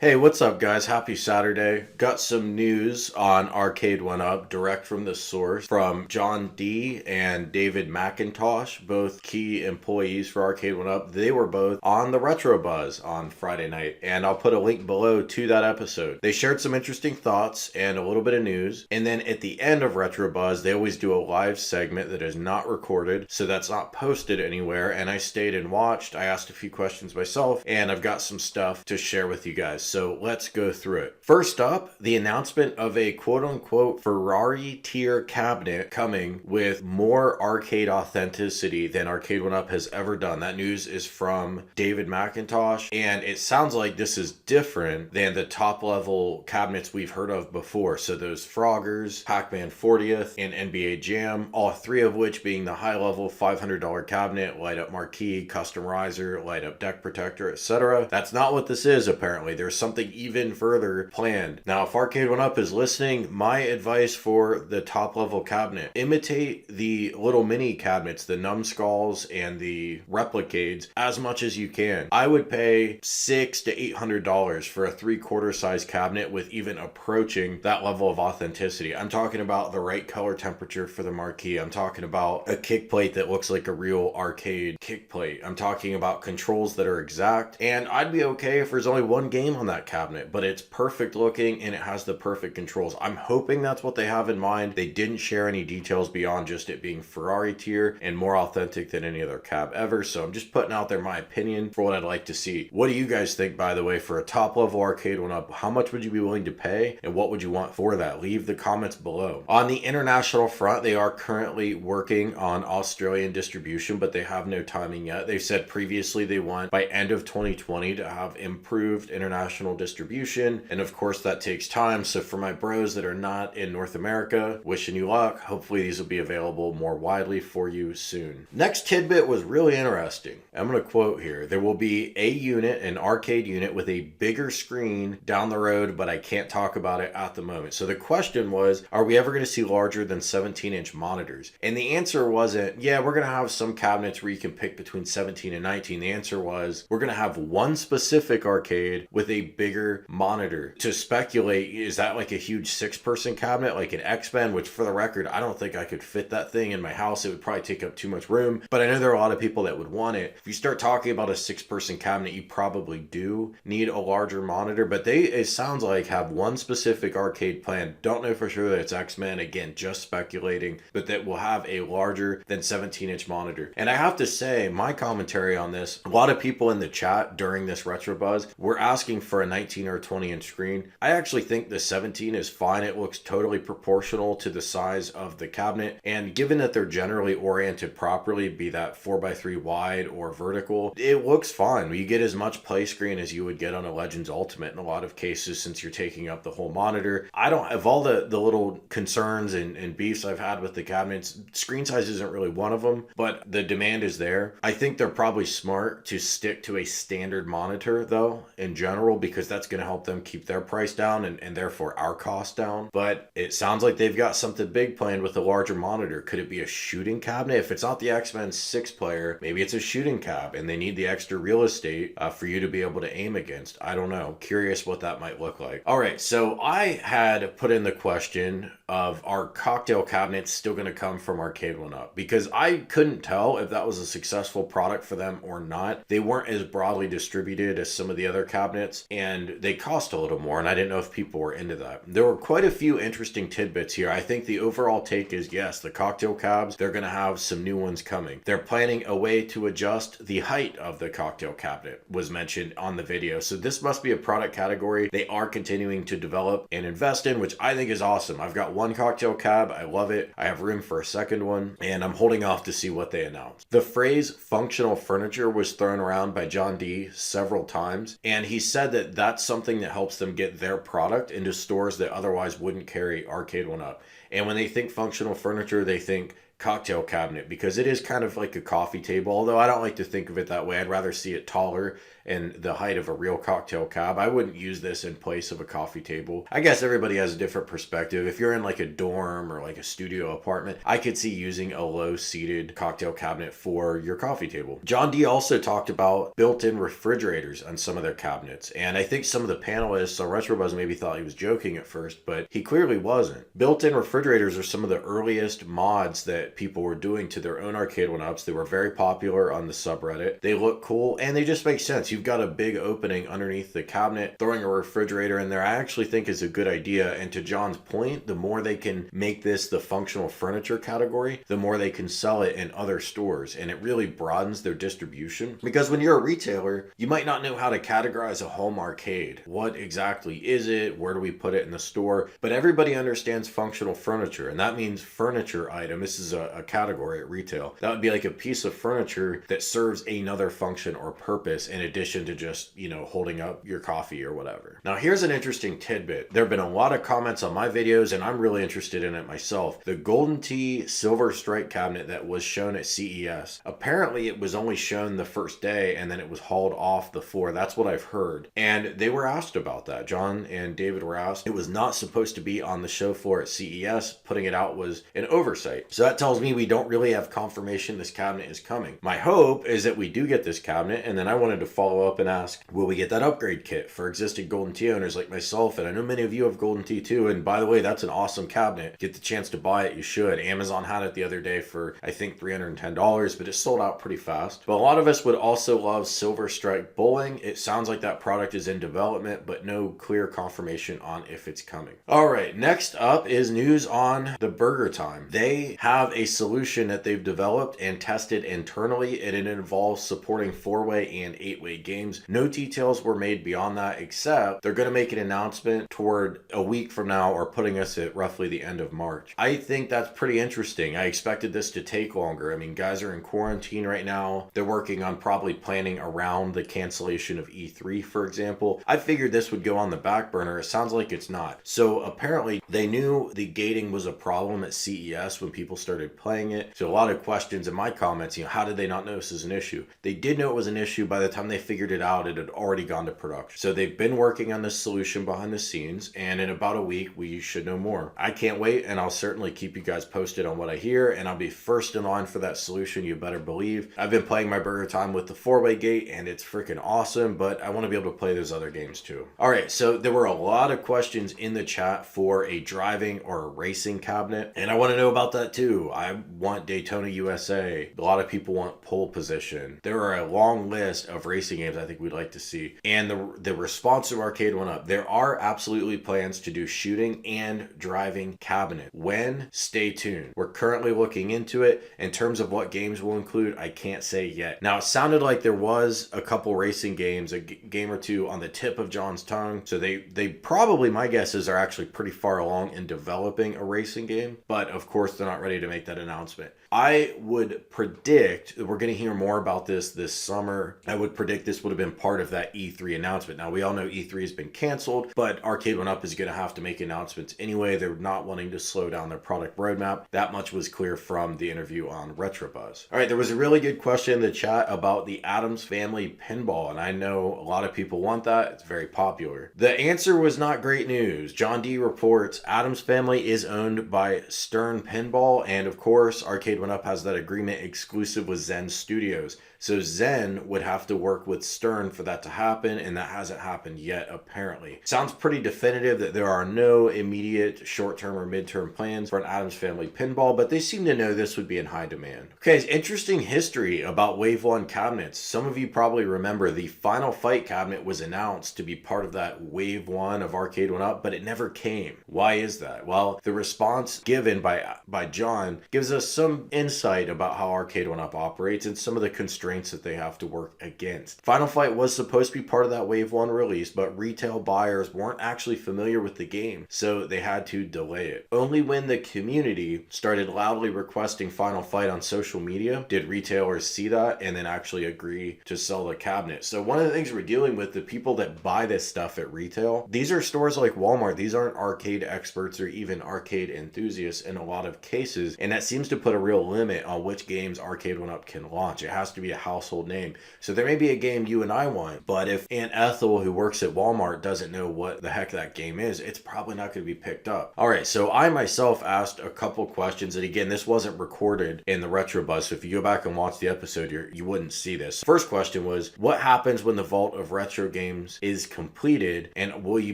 Hey, what's up, guys? Happy Saturday. Got some news on Arcade1up, direct from the source, from John D. and David McIntosh, both key employees for Arcade1up. They were both on the Retro Buzz on Friday night, and I'll put a link below to that episode. They shared some interesting thoughts and a little bit of news, and then at the end of Retro Buzz, they always do a live segment that is not recorded, so that's not posted anywhere, and I stayed and watched. I asked a few questions myself, and I've got some stuff to share with you guys. So let's go through it. First up, the announcement of a quote-unquote Ferrari tier cabinet coming with more arcade authenticity than Arcade1up has ever done. That news is from David McIntosh, and it sounds like this is different than the top-level cabinets we've heard of before. So those Froggers, Pac-Man 40th, and NBA Jam, all three of which being the high-level $500 cabinet, light-up marquee, custom riser, light-up deck protector, etc. That's not what this is, apparently. There's something even further planned. Now, if Arcade1up is listening, my advice for the top level cabinet, imitate the little mini cabinets, the numbskulls and the replicades as much as you can. I would pay $600 to $800 for a 3/4 size cabinet with even approaching that level of authenticity. I'm talking about the right color temperature for the marquee. I'm talking about a kick plate that looks like a real arcade kick plate. I'm talking about controls that are exact, and I'd be okay if there's only one game on that cabinet, but it's perfect looking and it has the perfect controls. I'm hoping that's what they have in mind. They didn't share any details beyond just it being Ferrari tier and more authentic than any other cab ever, so I'm just putting out there my opinion for what I'd like to see. What do you guys think, by the way, for a top level Arcade1up? How much would you be willing to pay, and what would you want for that? Leave the comments below. On the international front, they are currently working on Australian distribution, but they have no timing yet. They've said previously they want by end of 2020 to have improved international distribution, and of course that takes time. So for my bros that are not in North America, wishing you luck. Hopefully these will be available more widely for you soon. Next tidbit was really interesting. I'm going to quote here: there will be a unit, an arcade unit with a bigger screen down the road, but I can't talk about it at the moment. So the question was, are we ever going to see larger than 17-inch monitors? And the answer wasn't, yeah, we're going to have some cabinets where you can pick between 17 and 19. The answer was, we're going to have one specific arcade with a bigger monitor. To speculate, is that like a huge 6-person cabinet like an X-Men, which for the record, I don't think I could fit that thing in my house. It would probably take up too much room, but I know there are a lot of people that would want it. If you start talking about a 6-person cabinet, you probably do need a larger monitor, but they, it sounds like, have one specific arcade plan. Don't know for sure that it's X-Men, again, just speculating, but that will have a larger than 17-inch monitor. And I have to say, my commentary on this, a lot of people in the chat during this Retro Buzz were asking for a 19 or 20-inch screen. I actually think the 17 is fine. It looks totally proportional to the size of the cabinet, and given that they're generally oriented properly, be that 4x3 wide or vertical, it looks fine. You get as much play screen as you would get on a Legends Ultimate in a lot of cases, since you're taking up the whole monitor. I don't have all the little concerns and beefs I've had with the cabinets. Screen size isn't really one of them, but the demand is there. I think they're probably smart to stick to a standard monitor though in general, because that's going to help them keep their price down and therefore our cost down. But it sounds like they've got something big planned with a larger monitor. Could it be a shooting cabinet? If it's not the X-Men 6-player, maybe it's a shooting cab and they need the extra real estate for you to be able to aim against. I don't know. Curious what that might look like. All right, so I had put in the question of, are cocktail cabinets still going to come from Arcade1up? Because I couldn't tell if that was a successful product for them or not. They weren't as broadly distributed as some of the other cabinets, and they cost a little more, and I didn't know if people were into that. There were quite a few interesting tidbits here. I think the overall take is, yes, the cocktail cabs, they're going to have some new ones coming. They're planning a way to adjust the height of the cocktail cabinet, was mentioned on the video. So this must be a product category they are continuing to develop and invest in, which I think is awesome. I've got one cocktail cab. I love it. I have room for a second one, and I'm holding off to see what they announce. The phrase functional furniture was thrown around by John D several times, and he said that that's something that helps them get their product into stores that otherwise wouldn't carry Arcade1up. And when they think functional furniture, they think cocktail cabinet, because it is kind of like a coffee table, although I don't like to think of it that way. I'd rather see it taller and the height of a real cocktail cab. I wouldn't use this in place of a coffee table. I guess everybody has a different perspective. If you're in like a dorm or like a studio apartment, I could see using a low seated cocktail cabinet for your coffee table. John D also talked about built-in refrigerators on some of their cabinets, and I think some of the panelists on RetroBuzz maybe thought he was joking at first, but he clearly wasn't. Built-in refrigerators are some of the earliest mods that people were doing to their own Arcade1ups. They were very popular on the subreddit. They look cool and they just make sense. You've got a big opening underneath the cabinet. Throwing a refrigerator in there I actually think is a good idea, and to John's point, the more they can make this the functional furniture category, the more they can sell it in other stores, and it really broadens their distribution. Because when you're a retailer, you might not know how to categorize a home arcade. What exactly is it? Where do we put it in the store? But everybody understands functional furniture, and that means furniture item. This is a category at retail. That would be like a piece of furniture that serves another function or purpose in addition to just, you know, holding up your coffee or whatever. Now here's an interesting tidbit. There have been a lot of comments on my videos, and I'm really interested in it myself. The Golden Tee Silver Strike cabinet that was shown at CES. Apparently it was only shown the first day and then it was hauled off the floor. That's what I've heard. And they were asked about that. John and David were asked. It was not supposed to be on the show floor at CES. Putting it out was an oversight. So that tells me we don't really have confirmation this cabinet is coming. My hope is that we do get this cabinet, and then I wanted to follow up and ask, will we get that upgrade kit for existing Golden Tee owners like myself? And I know many of you have Golden Tee too, and by the way, that's an awesome cabinet. Get the chance to buy it, you should. Amazon had it the other day for I think $310, but it sold out pretty fast. But a lot of us would also love Silver Strike bowling. It sounds like that product is in development, but no clear confirmation on if it's coming. All right, next up is news on the BurgerTime. They have a solution that they've developed and tested internally, and it involves supporting 4-way and 8-way games. No details were made beyond that, except they're going to make an announcement toward a week from now, or putting us at roughly the end of March. I think that's pretty interesting. I expected this to take longer. I mean, guys are in quarantine right now. They're working on probably planning around the cancellation of E3, for example. I figured this would go on the back burner. It sounds like it's not. So apparently they knew the gating was a problem at CES when people started playing it. So a lot of questions in my comments, how did they not know this is an issue? They did know it was an issue. By the time they figured it out, it had already gone to production. So they've been working on this solution behind the scenes, and in about a week, we should know more. I can't wait, and I'll certainly keep you guys posted on what I hear, and I'll be first in line for that solution, you better believe. I've been playing my BurgerTime with the 4-way gate, and it's freaking awesome, but I want to be able to play those other games too. All right, so there were a lot of questions in the chat for a driving or a racing cabinet, and I want to know about that too. I want Daytona USA. A lot of people want pole position. There are a long list of racing games I think we'd like to see. And the response to Arcade1up, there are absolutely plans to do shooting and driving cabinet. When? Stay tuned. We're currently looking into it. In terms of what games we'll include, I can't say yet. Now, it sounded like there was a couple racing games, a game or two on the tip of John's tongue. So they probably, my guess is, are actually pretty far along in developing a racing game. But of course, they're not ready to make that announcement. I would predict that we're going to hear more about this summer. I would predict this would have been part of that E3 announcement. Now, we all know E3 has been canceled, but Arcade1up is going to have to make announcements anyway. They're not wanting to slow down their product roadmap. That much was clear from the interview on RetroBuzz. All right, there was a really good question in the chat about the Addams Family pinball, and I know a lot of people want that. It's very popular. The answer was not great news. John D reports Addams Family is owned by Stern Pinball, and of course, Arcade1up has that agreement exclusive with Zen Studios. So Zen would have to work with Stern for that to happen, and that hasn't happened yet, apparently. Sounds pretty definitive that there are no immediate short-term or mid-term plans for an Addams Family pinball, but they seem to know this would be in high demand. Okay, it's interesting history about Wave 1 cabinets. Some of you probably remember the Final Fight cabinet was announced to be part of that Wave 1 of Arcade1up, but it never came. Why is that? Well, the response given by John gives us some insight about how Arcade1up operates and some of the constraints that they have to work against. Final Fight was supposed to be part of that Wave 1 release, but retail buyers weren't actually familiar with the game, so they had to delay it. Only when the community started loudly requesting Final Fight on social media did retailers see that and then actually agree to sell the cabinet. So one of the things we're dealing with, the people that buy this stuff at retail, these are stores like Walmart. These aren't arcade experts or even arcade enthusiasts in a lot of cases, and that seems to put a real limit on which games Arcade1up can launch. It has to be a household name. So there may be a game game you and I want. But if Aunt Ethel, who works at Walmart, doesn't know what the heck that game is, it's probably not going to be picked up. All right, so I myself asked a couple questions, and again, this wasn't recorded in the Retro Buzz, so if you go back and watch the episode, you wouldn't see this. First question was, what happens when the vault of retro games is completed, and will you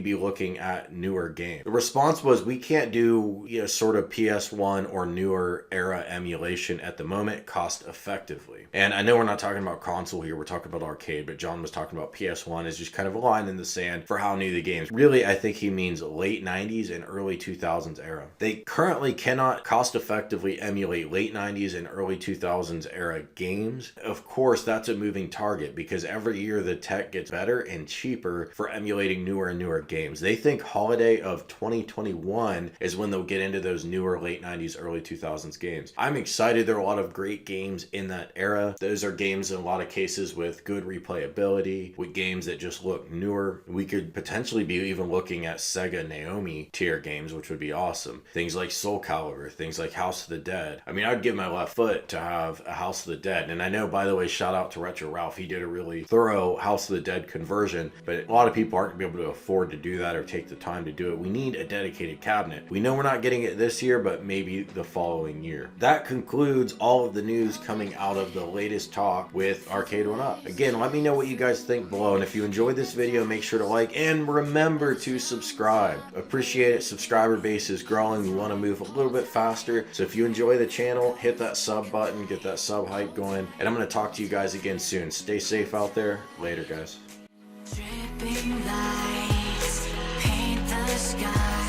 be looking at newer games? The response was, we can't do sort of PS1 or newer era emulation at the moment cost effectively. And I know we're not talking about console here, we're talking about arcade, but John was talking about PS1 as just kind of a line in the sand for how new the games. Really, I think he means late 90s and early 2000s era. They currently cannot cost effectively emulate late 90s and early 2000s era games. Of course, that's a moving target because every year the tech gets better and cheaper for emulating newer and newer games. They think holiday of 2021 is when they'll get into those newer late 90s, early 2000s games. I'm excited. There are a lot of great games in that era. Those are games in a lot of cases with good replayability, with games that just look newer. We could potentially be even looking at Sega Naomi tier games, which would be awesome. Things like Soul Calibur, things like House of the Dead. I mean, I'd give my left foot to have a House of the Dead. And I know, by the way, shout out to Retro Ralph. He did a really thorough House of the Dead conversion, but a lot of people aren't going to be able to afford to do that or take the time to do it. We need a dedicated cabinet. We know we're not getting it this year, but maybe the following year. That concludes all of the news coming out of the latest talk with Arcade1up. Again, let me know what you guys think below, and if you enjoyed this video, make sure to like and remember to subscribe. Appreciate it. Subscriber base is growing. We want to move a little bit faster, so if you enjoy the channel, hit that sub button, get that sub hype going, and I'm going to talk to you guys again soon. Stay safe out there. Later, guys. Dripping lights paint the sky.